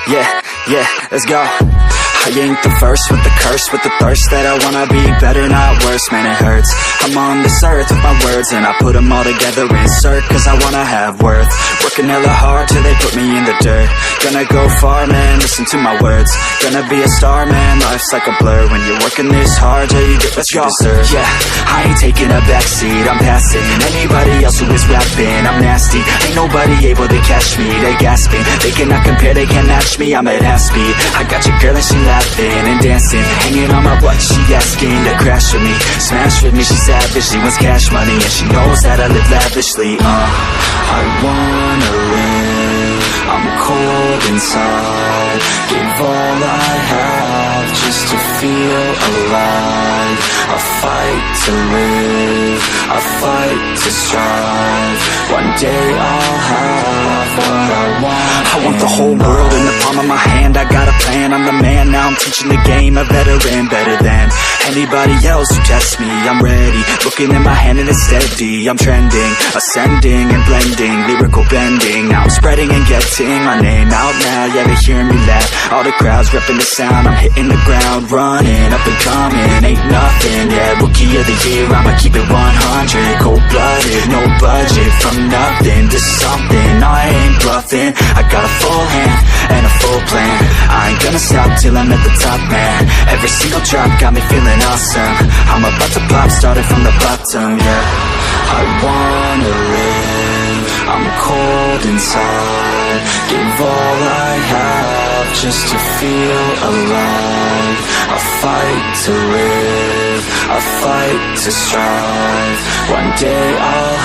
yeah, let's go. I ain't the first with the curse, with the thirst that I wanna be better, not worse, man it hurts. I'm on this earth with my words and I put them all together, insert, cause I wanna have worth. Working hella hard till they put me in the dirt. Gonna go far, man, listen to my words. Gonna be a star, man, life's like a blur. When you're working this hard till you get what you deserve. Yeah, I ain't taking a backseat, I'm passing anybody else who is rapping. I'm nasty, ain't nobody able to catch me. They gasping, they cannot compare, they can't match me. I'm at half speed, I got your girl and she laughing and dancing, hanging on my butt, she asking to crash with me, smash with me. She's savage, she wants cash money and she knows that I live lavishly. I wanna live, I'm cold inside, give all I have just to feel alive. I fight to live, I fight to strive. One day I'll have what I want. I want the whole world in the palm of my hand. I got a plan, I'm the man. Now I'm teaching the game, a veteran, better than anybody else who tests me. I'm ready, looking in my hand and it's steady. I'm trending, ascending and blending, lyrical bending. Now I'm spreading and getting my name out now. Yeah, they hearing me laugh, all the crowds repping the sound. I'm hitting the ground, running, up and coming, ain't nothing. Yeah, rookie of the year, I'ma keep it 100. Cold-blooded, no budget, from nothing to something. I ain't bluffing, I got a full hand and a full plan. I ain't gonna stop till I'm at the top, man. Every single drop got me feeling awesome. I'm about to pop, started from the bottom, yeah. I wanna live, I'm cold inside, give all I have just to feel alive. I fight to live, I fight to strive. One day I'll